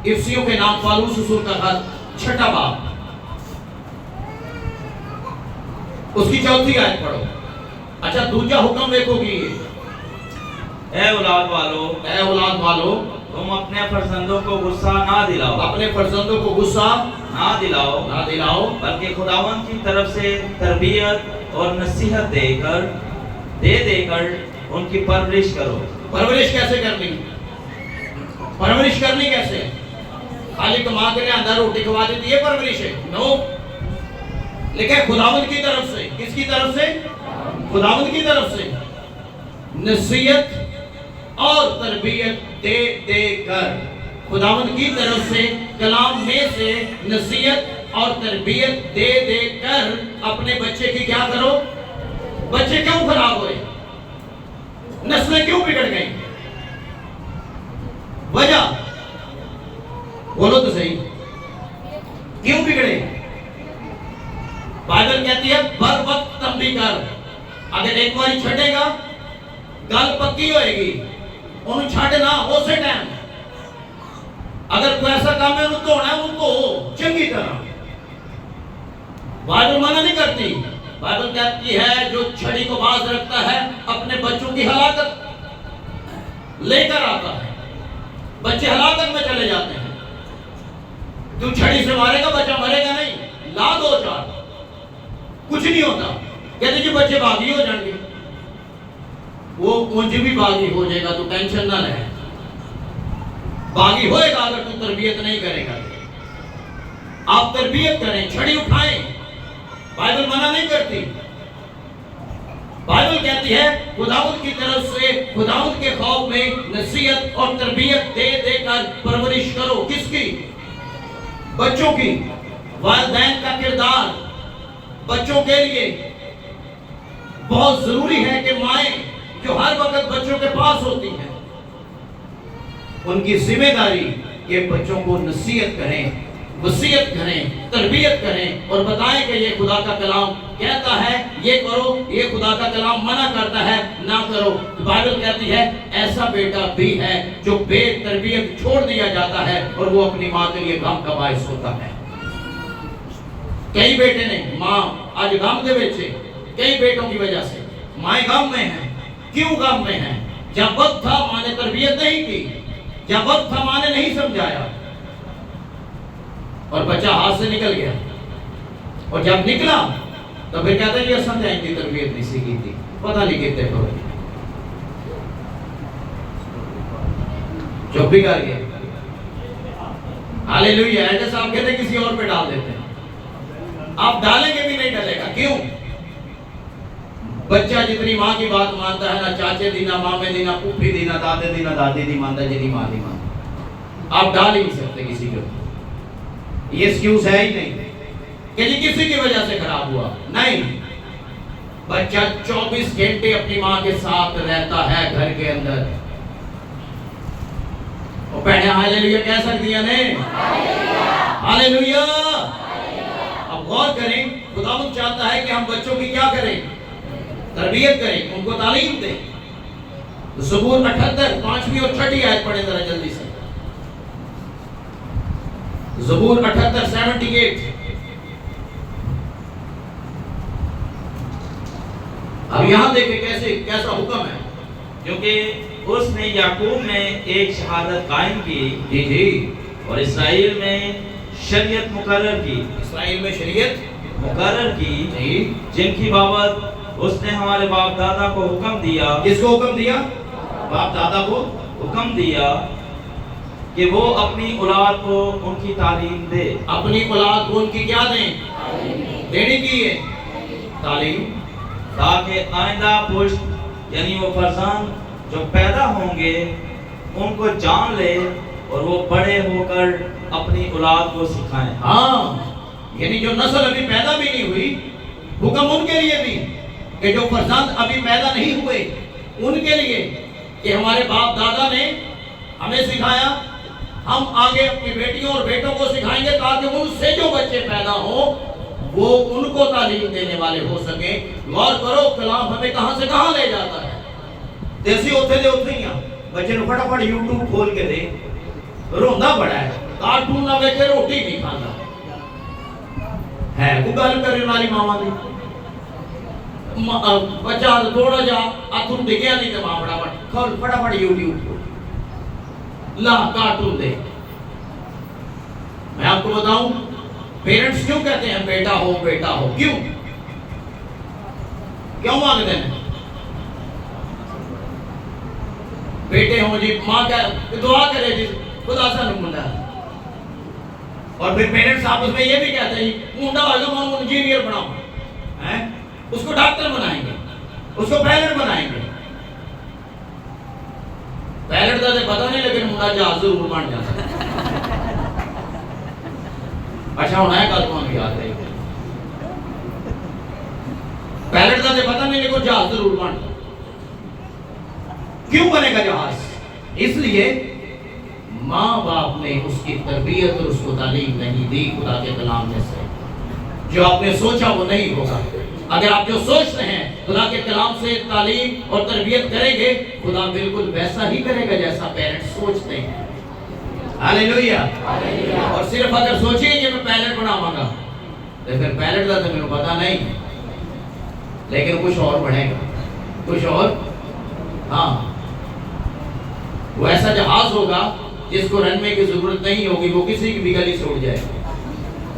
इफ्सियों के नाम पालूस रसूल का खत 6वां बाब उसकी 4थी आयत पढ़ो। अच्छा, दूसरा हुक्म देखो कि ऐ औलाद वालो, ऐ औलाद वालो, तुम अपने फर्जंदों को गुस्सा ना दिलाओ, अपने फर्जंदों को गुस्सा ना दिलाओ, ना दिलाओ, बल्कि खुदावंद की तरफ से तरबियत और नसीहत देकर उनकी परवरिश करो। परवरिश कैसे करनी? परवरिश करनी कैसे? खाली कमा के अंदर रोटी खवा देती है परवरिश है? नो, लेकिन खुदावंद की तरफ से। किसकी तरफ से? खुदावंद की तरफ से नसीहत और तरबियत दे देकर, खुदावंद की तरफ से कलाम में से नसीहत और तरबियत दे देकर अपने बच्चे की क्या करो? बच्चे क्यों खराब हुए? नस्लें क्यों बिगड़ गई? वजह बोलो तो सही, क्यों बिगड़े? बाइबल कहती है बर वक्त तंबी कर। अगर एक बार छड़ेगा गल पक्की होएगी, उन्हें छड़ना उसे टाइम। अगर कोई ऐसा काम है उन्हें धोना है, उन्हें धो चंगी तरह। बाइबल मना नहीं करती। बाइबल कहती है जो छड़ी को बाज रखता है अपने बच्चों की हलाकत लेकर आता है। बच्चे हलाकत में चले जाते हैं। तू छड़ी से मारेगा बच्चा मरेगा नहीं, ला दो चार, कुछ नहीं होता। कहते जी बच्चे बागी हो जाएंगे, वो मुझे भी बागी हो जाएगा, तो टेंशन ना ले। बागी होएगा अगर तू तरबियत नहीं करेगा। आप तरबियत करें, छड़ी उठाएं। बाइबल मना नहीं करती। बाइबल कहती है खुदावंद की तरफ से खुदावंद के खौफ में नसीहत और तरबियत दे देकर परवरिश करो। किसकी? बच्चों की। वालिदैन का किरदार बच्चों के लिए बहुत जरूरी है कि माएं जो हर वक्त बच्चों के पास होती हैं, उनकी जिम्मेदारी कि बच्चों को नसीहत करें, वसीयत करें, तरबियत करें और बताएं कि ये खुदा का कलाम कहता है ये करो, ये खुदा का कलाम मना करता है ना करो। तो बाइबल कहती है ऐसा बेटा भी है जो बेतरबियत छोड़ दिया जाता है और वो अपनी माँ के लिए गम का बायस होता है। कई बेटे ने माँ आज गम दे बेचे, कई बेटों की वजह से माएं गम में हैं। क्यों गम में हैं? जब वक्त था माँ ने तरबियत नहीं की, जब वक्त था माँ ने नहीं समझाया और बच्चा हाथ से निकल गया। और जब निकला तो फिर कहते हैं असन इनकी तरबियत नहीं सीखी थी, पता नहीं कितने हो गए, चुप भी कर गए। हालेलुया। ऐसे साहब कहते किसी और पे डाल देते हैं, आप डालेंगे भी नहीं डलेगा। क्यों? बच्चा जितनी माँ की बात मानता है ना चाचे दी, ना मामे दी, ना फूफी दी, ना दादे दी, ना दादी दी मानता, जितनी माँ दी मानता। आप डाल ही नहीं सकते किसी को। ये एक्सक्यूज है ही नहीं कि जी किसी की वजह से खराब हुआ। नहीं, बच्चा 24 घंटे अपनी माँ के साथ रहता है घर के अंदर। वो पहले हालेलुया कह सकती है ने? हालेलुया। अब गौर करें, खुदावंद चाहता है कि हम बच्चों की क्या करें? तरबियत करें, उनको तालीम दें। तो ज़बूर 78 5वीं और 6ठी आयत पढ़ें जरा जल्दी से। ज़बूर 78 78। अब यहाँ देखें कैसा हुक्म है। क्योंकि उसने याकूब में एक शहादत कायम की, जी जी, और इसराइल में शरीयत मुकर्रर की, इसराइल में शरीयत मुकर्रर की, जी, जिनकी बाबत उसने हमारे बाप दादा को हुक्म दिया। किसको हुक्म दिया? बाप दादा को हुक्म दिया कि वो अपनी औलाद को उनकी तालीम दे। अपनी औलाद को उनकी क्या दें? देने की है तालीम, ताकि आइंदा पुश्त यानी वो फरजान जो पैदा होंगे उनको जान ले और वो बड़े होकर अपनी औलाद को सिखाएं। हाँ, यानी जो नस्ल अभी पैदा भी नहीं हुई, हुक्म उनके लिए भी कि जो फरजांद अभी पैदा नहीं हुए उनके लिए कि हमारे बाप दादा ने हमें सिखाया, हम आगे अपनी बेटियों और बेटों को सिखाएंगे ताकि उनसे जो बच्चे पैदा हो वो उनको तालीम देने वाले हो सके। गौर करो कलाम हमें कहां से कहां ले जाता है। देसी उथे दे उथे ही बच्चे ने फटाफट यूट्यूब खोल के दे, रोंदा बड़ा है, कार्टून ना देखे रोटी नहीं खाता है। को गल करने वाली मामा दी बच्चा थोड़ा जा अथुन दिखया नहीं तो मां फटाफट खोल फटाफट यूट्यूब ला कार्टून दे। मैं आपको बताऊं पेरेंट्स क्यों कहते हैं बेटा हो, क्यों क्यों मांगते हैं बेटे हो जी? मां क्या दुआ करे जी खुदा सा मुंडा, और फिर पेरेंट्स आपस में ये भी कहते हैं मुंडा होगा मैं उनको इंजीनियर बनाऊंगा, हैं उसको डॉक्टर बनाएंगे, उसको पायलट बनाएंगे। पायलट का तो पता नहीं लेकिन मुंडा जहाज जरूर बन जाता। अच्छा होना है कल तो याद है पायलट का तो पता नहीं लेकिन जहाज जरूर बन जाता। क्यों बनेगा जहाज? इसलिए माँ बाप ने उसकी तरबियत और उसको तालीम नहीं दी खुदा के कलाम में से। जो आपने सोचा वो नहीं होगा। अगर आप जो सोचते हैं खुदा के कलाम से तालीम और तरबियत करेंगे, खुदा बिल्कुल वैसा ही करेगा जैसा पेरेंट्स सोचते हैं। हालेलुया। और सिर्फ अगर सोचेंगे मैं पायलट बनाऊंगा तो फिर पायलट का तो मेरे को पता नहीं, लेकिन कुछ और बढ़ेगा, कुछ और। हाँ, वो ऐसा जहाज होगा जिसको रनवे की जरूरत नहीं होगी, वो किसी की भी गली से उड़ जाए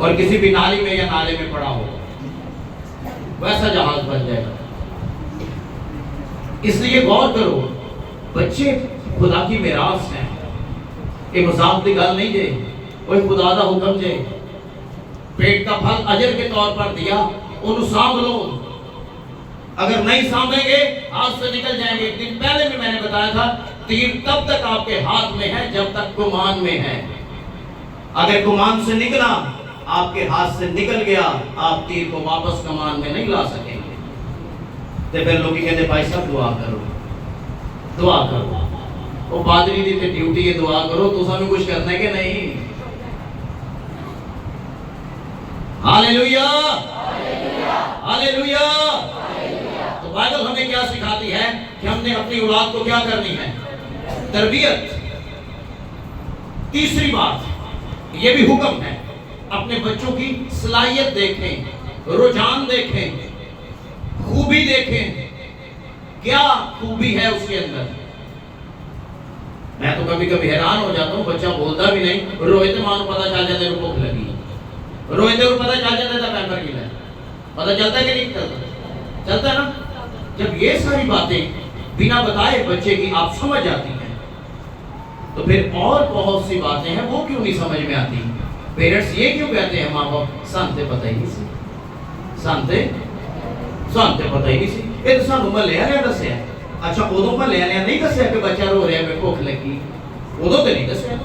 और किसी भी नाली में या नाले में पड़ा होगा, वैसा जहाज बन जाएगा। इसलिए गौर करो, बच्चे खुदा की मिरास हैं। ये मजाक की गल नहीं जे, कोई खुदा दा हुक्म जे, पेट का फल अजर के तौर पर दिया, उन्हें सांभ लो। अगर नहीं सांभेंगे हाथ से निकल जाएंगे। एक दिन पहले भी मैंने बताया था, तीर तब तक आपके हाथ में है जब तक कुमान में है। अगर कुमान से निकला, आपके हाथ से निकल गया, आप तीर को वापस कमान में नहीं ला सकेंगे। तो फिर लोग कहते भाई साहब दुआ करो, दुआ करो। वो पादरी दी ते ड्यूटी है दुआ करो, तो सानू कुछ करना है कि नहीं? Hallelujah, hallelujah. तो बाइबल हमें क्या सिखाती है कि हमने अपनी औलाद को क्या करनी है? तरबियत। तीसरी बात, ये भी हुक्म है, अपने बच्चों की सलाहियत देखें, रुझान देखें, खूबी देखें, क्या खूबी है उसके अंदर। मैं तो कभी कभी हैरान हो जाता हूँ, बच्चा बोलता भी नहीं, रोहित मानो पता चल जाता है भूख लगी, रोहित को पता चल जाता था पैपर गिला, पता चलता है कि नहीं चलता? चलता है ना। जब ये सारी बातें बिना बताए बच्चे की आप समझ जाती हैं, तो फिर और बहुत सी बातें हैं वो क्यों नहीं समझ में आती। पेरेंट्स ये क्यों कहते हैं माँ बाप सानते पता ही नहीं सी, सानते पता ही नहीं सी, ये तो सानू मैं लिया दसिया। अच्छा उदों मैं लिया नहीं दसिया कि बच्चा रो रहा है भुख लगी, उदों तो नहीं दसिया,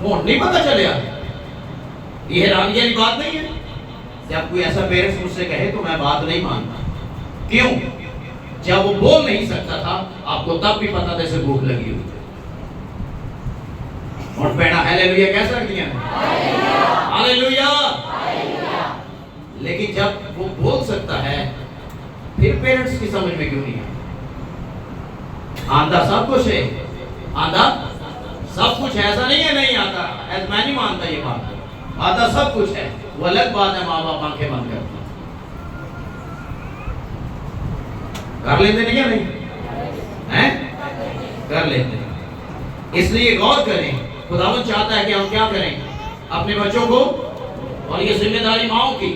हुण नहीं पता चलिया। ये हैरानी वाली बात नहीं है। जब कोई ऐसा पेरेंट्स मुझसे कहे तो मैं बात नहीं मानता। क्यों? जब वो बोल नहीं सकता था, आपको तब भी पता था इसे भूख लगी हुई। और बेटा हालेलुया कह सकती हैं? हालेलुया। लेकिन जब वो बोल सकता है, फिर पेरेंट्स की समझ में क्यों नहीं है? आंदा सब कुछ है, आंदा सब कुछ है, ऐसा नहीं है नहीं आता। मैं नहीं मानता ये बात, आता सब कुछ है। वो अलग बात है माँ बाप आंखें बंद करते कर लेते नहीं, क्या नहीं हैं? कर लेते हैं। इसलिए गौर करें, खुदावंद चाहता है कि हम क्या करें अपने बच्चों को, और ये जिम्मेदारी माओ की।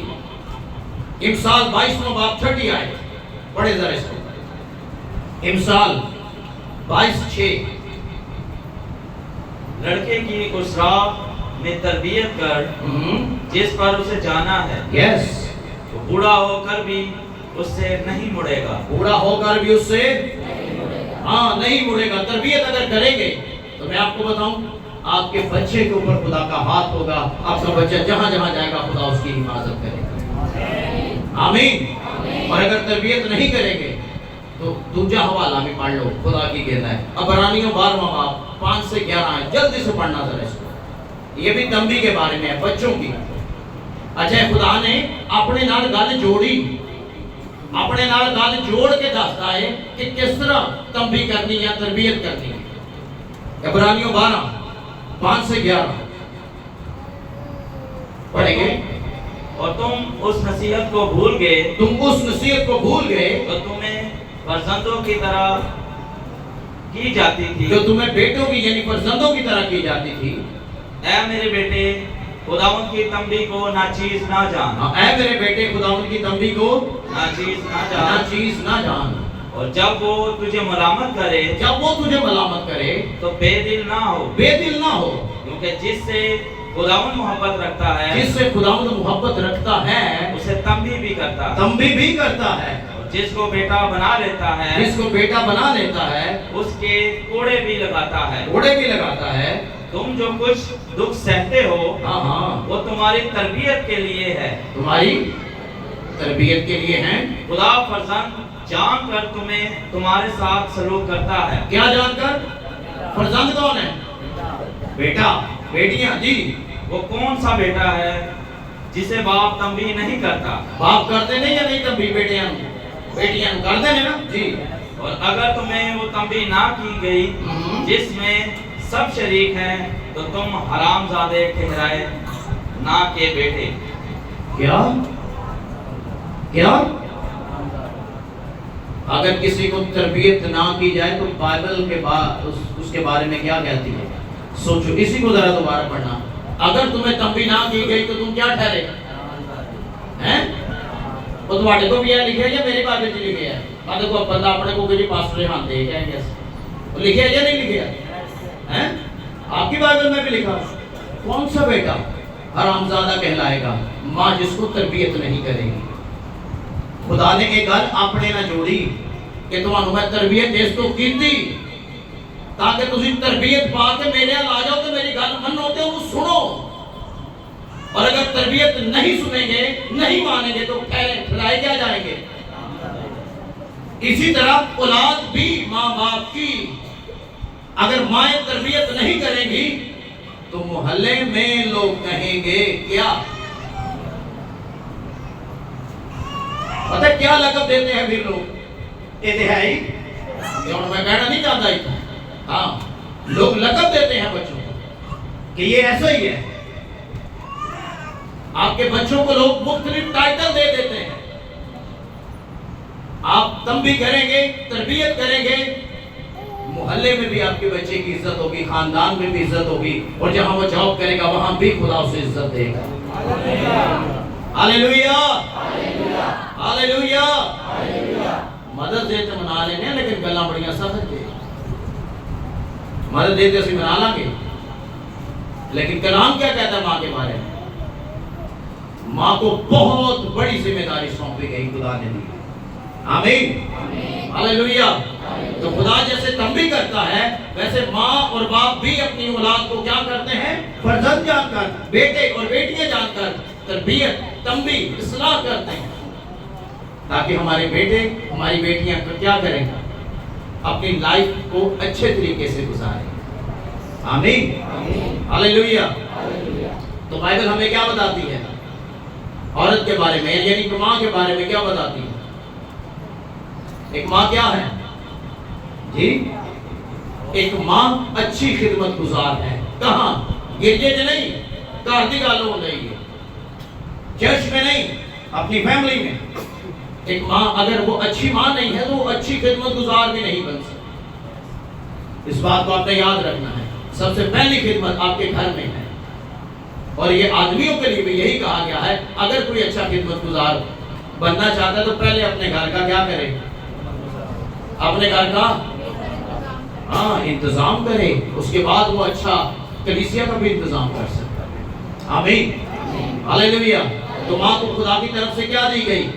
इमसाल 22वां बाब 30 आयत पढ़े जरा इसको। इमसाल 22:6। लड़के की उस राह में तरबियत कर जिस पर उसे जाना है, यस, तो बूढ़ा होकर भी उससे नहीं मुड़ेगा, बूढ़ा होकर भी उससे हाँ नहीं मुड़ेगा। तरबियत अगर करेंगे तो मैं आपको बताऊं, आपके बच्चे के ऊपर खुदा का हाथ होगा। आपका बच्चा जहां जहां जाएगा खुदा उसकी हिफाजत करेगा। आमीन। और अगर तरबियत नहीं करेंगे तो दूसरा हवाला भी पढ़ लो, खुदा की कहना है अबरानियों 12वां बाब 5 से 11 है, जल्दी से पढ़ना जरा इसको। ये भी तंबी के बारे में है, बच्चों की। अच्छा खुदा ने अपने नाल गल जोड़ी, अपने नाल गल जोड़ के दसदा है कि किस तरह तंबी करनी है, तरबियत करनी है। इब्रानियों 12 5 से 11 पढ़ेंगे। और तुम उस नसीहत को भूल गए, तुम उस नसीहत को भूल गए तो तुम्हें फर्जंदों की तरह की जाती थी। जो तुम्हें बेटों की यानी फर्जंदों की तरह की जाती थी। ऐ मेरे बेटे, खुदावंद की तंबी को नाचीज ना जान। हाँ, ऐ मेरे बेटे खुदावंद की तंबी को नाचीज ना ना जान। चीज ना जान। और जब वो तुझे मलामत करे जब वो तुझे मलामत करे तो बेदिल ना हो, बेदिल ना हो, क्योंकि जिससे खुदावंद मोहब्बत रखता है जिससे खुदावंद मोहब्बत रखता है उसे तंबी भी करता है। तंबी भी करता है। और जिसको बेटा बना लेता है जिसको बेटा बना लेता है उसके कोड़े भी लगाता है। घोड़े भी लगाता है। तुम जो कुछ दुख सहते हो हाँ हाँ, वो तुम्हारी तरबियत के लिए है। तुम्हारी तरबियत के लिए हैं। खुदा फर्जंद जानकर तुम्हें तुम्हारे साथ सलूक करता है। क्या जानकर? फर्जंद कौन है? बेटा बेटियां जी। वो कौन सा बेटा है जिसे बाप तंबी नहीं करता? बाप करते नहीं या नहीं तंबी? बेटियां बेटियां करते हैं ना जी। और अगर तुम्हें वो तंबी ना की गई जिसमें सब शरीक हैं तो तुम हरामजादे ठहराए ना के बेटे। क्या क्या? अगर किसी को तरबियत ना की जाए तो बाइबल के बाद उसके बारे में क्या कहती है? सोचो, इसी को जरा दोबारा पढ़ना। अगर तुम्हें तंबी ना की गई तो तुम क्या ठहरे हैं? वो तुम्हारे को भी है लिखे है या मेरी बाइबल में लिखे है? देखो बंदा अपने को जी पास्टर हां दे कहेंगे वो लिखे है या नहीं लिखे है? आपकी बाइबल में भी लिखा। कौन सा बेटा हरामजादा कहलाएगा? माँ जिसको तरबियत नहीं करेगी। खुदा ने एक गल अपने ना जोड़ी कि ਤੁਹਾਨੂੰ मैं तरबियत इस तो कीती ताकि ਤੁਸੀਂ तरबियत पा के मेरे आ जाओ तो मेरी गल मनो ते वो सुनो। और अगर तरबियत नहीं सुनेंगे नहीं मानेंगे तो ठहराए क्या जाएंगे? इसी तरह औलाद भी माँ बाप की अगर माएं तरबियत नहीं करेंगी तो मोहल्ले में लोग कहेंगे क्या? पता क्या लकब देते हैं फिर लोग? ये है ही और मैं कहना नहीं चाहता ही। हाँ, लोग लकब देते हैं बच्चों को कि ये ऐसा ही है। आपके बच्चों को लोग मुख्तलिफ टाइटल दे देते हैं। आप तंबी करेंगे, तरबियत करेंगे, मोहल्ले में भी आपके बच्चे की इज्जत होगी, खानदान में भी इज्जत होगी, और जहां वो जॉब करेगा वहां भी खुदा उसे इज्जत देगा। Hallelujah, hallelujah. मदद डे तो मना लेने लेकिन गल्लां बड़ियां सख्त है। मदद डे तो ਅਸੀਂ मना लांगे लेकिन कलाम क्या कहता है माँ के बारे में? माँ को बहुत बड़ी जिम्मेदारी सौंपी गई खुदा ने दी। आमीन, हालेलुया। तो खुदा जैसे तंबी करता है वैसे माँ और बाप भी अपनी औलाद को क्या करते हैं? फर्जंद जानकर, बेटे और बेटियां जानकर तरबियत तंबी इस्लाह करते हैं ताकि हमारे बेटे हमारी बेटियां क्या करें? अपनी लाइफ को अच्छे तरीके से गुजारें। आमीन, हालेलुया। तो बाइबल हमें क्या बताती है औरत के बारे में, यानी कि माँ के बारे में क्या बताती है? एक माँ क्या है जी? एक माँ अच्छी खिदमत गुजार है। कहाँ? गिरजे च नहीं, घर की गल हो रही है, चर्च में नहीं, अपनी फैमिली में। एक माँ अगर वो अच्छी माँ नहीं है तो वो अच्छी खिदमत गुजार भी नहीं बन सकती। इस बात को आपने याद रखना है। सबसे पहली खिदमत आपके घर में है, और ये आदमियों के लिए भी यही कहा गया है। अगर कोई अच्छा खिदमत गुजार बनना चाहता है तो पहले अपने घर का क्या करे? अपने घर का हाँ इंतजाम करे, उसके बाद वो अच्छा कलीसिया का भी इंतजाम कर सकता है। आमीन, हालेलुया। तो माँ को खुदा की तरफ से क्या दी गई?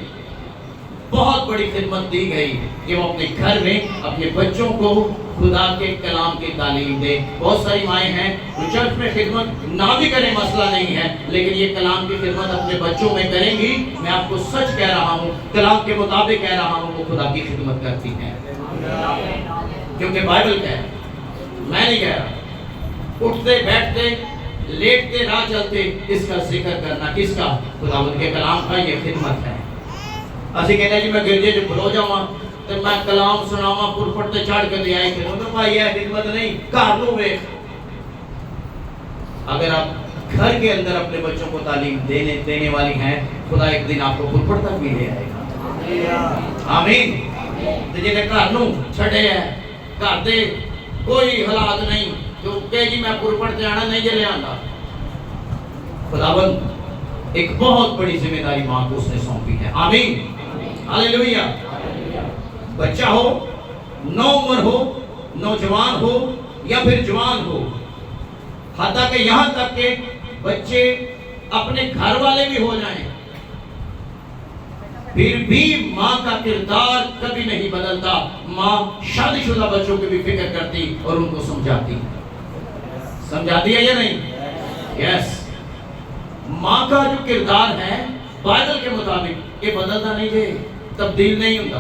बहुत बड़ी खिदमत दी गई कि वो अपने घर में अपने बच्चों को खुदा के कलाम की तालीम दे। बहुत सारी माएँ हैं जो चर्च में खिदमत ना भी करें मसला नहीं है, लेकिन ये कलाम की खिदमत अपने बच्चों में करेंगी। मैं आपको सच कह रहा हूँ, कलाम के मुताबिक कह रहा हूँ, वो खुदा की खिदमत करती हैं, क्योंकि बाइबल कह रहा, मैं नहीं कह रहा। उठते बैठते लेटते राह चलते इसका जिक्र करना किसका? खुदावंद के कलाम का। ये खिदमत है। ਅਸੀਂ ਕਹਿੰਦੇ ਜੀ मैं गिरजे च खलो जावां ਤੇ मैं कलाम सुनावां पुरपट ਤੇ चढ़ के दिया फिर तो भाई ये खिदमत नहीं, घर ਨੂੰ ਵੇਖ। अगर आप घर के अंदर अपने बच्चों को तालीम देने वाली हैं, खुदा एक दिन आपको पुरपट तक भी ले आएगा। आमीन। ਤੇ ਜਿਹਨੇ ਘਰ ਨੂੰ ਛੱਡਿਆ घर दे कोई हालात नहीं जो कहे जी मैं पुरपट से आना नहीं जे ले आंदा। खुदावंद एक बहुत बड़ी जिम्मेदारी मां को उसने सौंपी है। आमीन, हालेलुया। बच्चा हो, नौ उम्र हो, नौजवान हो या फिर जवान हो, हत्ता कि यहाँ तक के बच्चे अपने घर वाले भी हो जाएं, फिर भी माँ का किरदार कभी नहीं बदलता। माँ शादीशुदा बच्चों की भी फिक्र करती और उनको समझाती। समझाती है या नहीं? यस। माँ का जो किरदार है बाइबल के मुताबिक ये बदलता नहीं है, तब्दील नहीं होता।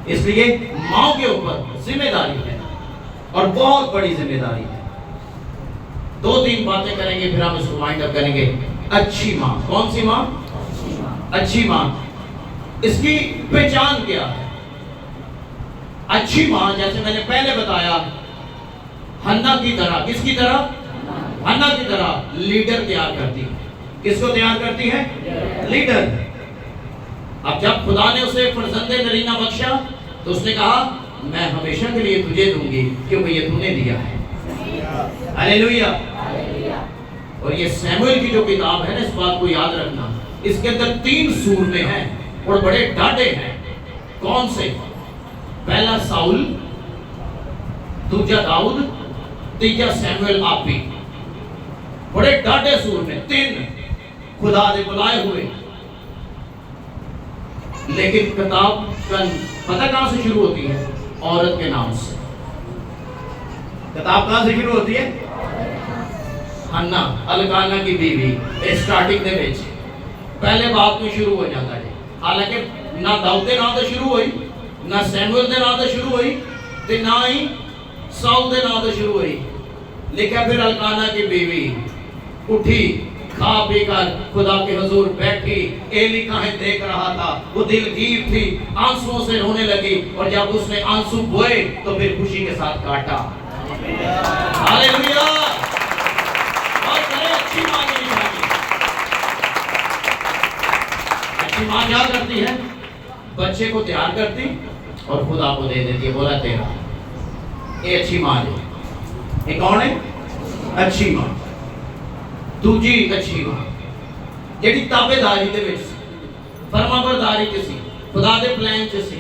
इसलिए माँ के ऊपर जिम्मेदारी है और बहुत बड़ी जिम्मेदारी है। दो तीन बातें करेंगे फिर हम इसको वाइंड अप करेंगे। अच्छी माँ, कौन सी माँ? अच्छी माँ। इसकी पहचान क्या है? अच्छी माँ जैसे मैंने पहले बताया, हन्ना की तरह, किसकी तरह? हन्ना की तरह लीडर तैयार करती है। किसको तैयार करती है? लीडर। अब जब खुदा ने उसे फर्जंदे नरीना बख्शा तो उसने कहा मैं हमेशा के लिए तुझे दूंगी क्योंकि ये तूने दिया है। हालेलुया। और ये सैमुएल की जो किताब है ना, इस बात को याद रखना, इसके अंदर 3 सूरमें हैं और बड़े डाटे हैं। कौन से? पहला साउल, दूसरा दाऊद, तीसरा सैमुएल आपी। बड़े डाटे सूरमें, 3 खुदा ने बुलाए हुए। लेकिन किताब पता कहां से शुरू होती है? औरत के नाम से। किताब कहां से शुरू होती है? हन्ना, अलकाना की बीवी। स्टार्टिंग दे विच पहले बाप में शुरू हो जाता है। हालांकि ना दाऊद के नाम से शुरू हुई, ना सैमुएल के नाम से शुरू हुई, ते ना ही साउल के नाम से शुरू हुई। लेकिन फिर अलकाना की बीवी उठी, खा पी कर खुदा के हुजूर बैठी। एली काहे देख रहा था, वो दिलगीर थी, आंसुओं से रोने लगी और जब उसने आंसू बोए तो फिर खुशी के साथ काटा। हालेलुया। और करे अच्छी मां की निशानी। अच्छी मां क्या करती है? बच्चे को तैयार करती और खुदा को दे देती है, बोला तेरा। ये अच्छी मां है। ये कौन है? अच्छी मां। दूजी अच्छी मां ਜਿਹੜੀ ਤਾਬੇਦਾਰੀ ਦੇ ਵਿੱਚ ਫਰਮਾਬਰਦਾਰੀ ਚ ਸੀ, खुदा ਦੇ प्लान ਚ ਸੀ।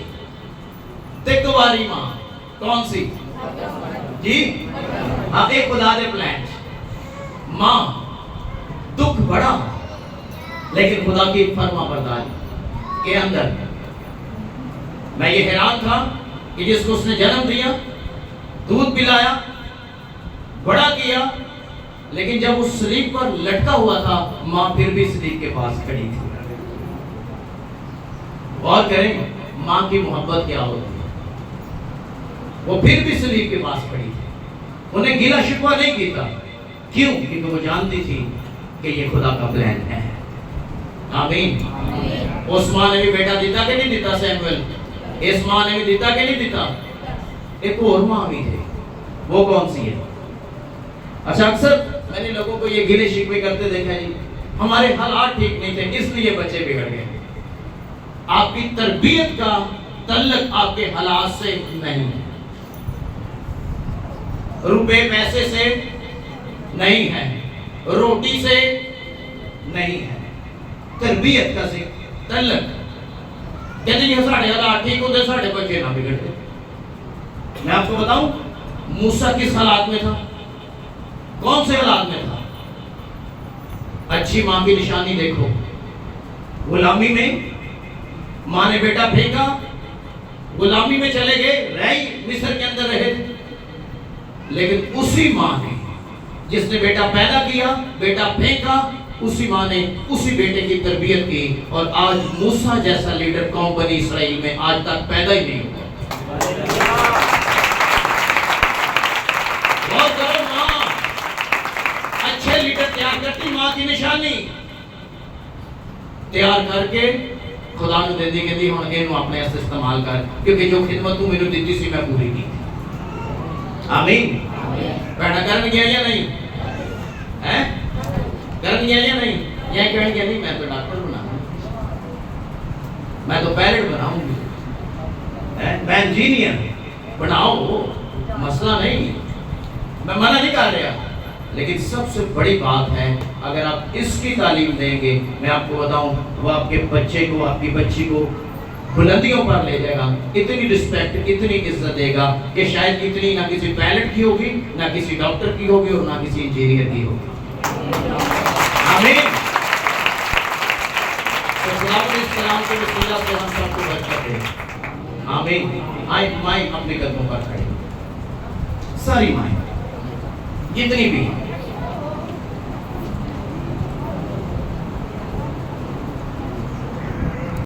ਤੇ ਕੁਵਾਰੀ ਮਾਂ कौन सी जी? हाँ, एक खुदा दे प्लान मां। दुख बड़ा लेकिन खुदा की फरमाबरदारी के अंदर मैं ये हैरान था कि जिसको उसने जन्म दिया, दूध पिलाया, बड़ा किया, लेकिन जब उस सलीब पर लटका हुआ था मां फिर भी सलीब के पास खड़ी थी। और करें मां की मोहब्बत क्या होती है। वो फिर भी सलीब के पास खड़ी थी, उन्हें गिला शिकवा नहीं किया। क्यों? क्योंकि वो जानती थी कि ये खुदा का प्लान है। आमीन। उस मां ने भी बेटा दिता कि नहीं दिता? सैमुएल। इस मां ने भी दिता कि नहीं दिता? एक और मां भी थी, वो कौन सी है? अच्छा, अक्सर मैंने लोगों को ये गिले शिकवे करते देखा जी, हमारे हालात ठीक नहीं थे इसलिए बच्चे बिगड़ गए। आपकी तरबियत का तल्लुक आपके हालात से नहीं है, रुपए पैसे से नहीं है, रोटी से नहीं है, तरबियत का से तल्लुक। कहते जी साढ़े हालात ठीक होते, साढ़े बच्चे ना बिगड़ते। मैं आपको बताऊं, मूसा किस हालात में था? कौन से हालात में था? अच्छी मां की निशानी देखो। गुलामी में मां ने बेटा फेंका, गुलामी में चले गए, रही मिस्र के अंदर रहे, लेकिन उसी मां ने जिसने बेटा पैदा किया, बेटा फेंका, उसी मां ने उसी बेटे की तरबियत की और आज मूसा जैसा लीडर कौम बनी इसराइल में आज तक पैदा ही नहीं हुआ। अच्छे लीडर तैयार करती मां की निशानी तैयार करके खुदा ने दे दी कि हुण इहनूं अपने वास्ते इस्तेमाल कर, क्योंकि जो खिदमत तू मैनूं दित्ती सी मैं पूरी की। आमीन। भैणां करन गया या नहीं? हैं? करन गया या नहीं? यह कहन गया नहीं मैं तो डॉक्टर बनाऊंगा, मैं तो पायलट बनाऊंगी, मैं इंजीनियर, बनाओ, मसला नहीं, मैं मना नहीं कर रहा, लेकिन सबसे बड़ी बात है अगर आप इसकी तालीम देंगे, मैं आपको बताऊं, वो आपके बच्चे को, आपकी बच्ची को बुलंदियों पर ले जाएगा, इतनी रिस्पेक्ट, इतनी इज्जत देगा कि शायद इतनी ना किसी पायलट की होगी, ना किसी डॉक्टर की होगी, और ना किसी इंजीनियर की होगी। आमीन। तो सलाम के वसीला से हम सबको बरकत दे। आमीन। माएँ अपने कदमों पर खड़े, सारी माएँ जितनी भी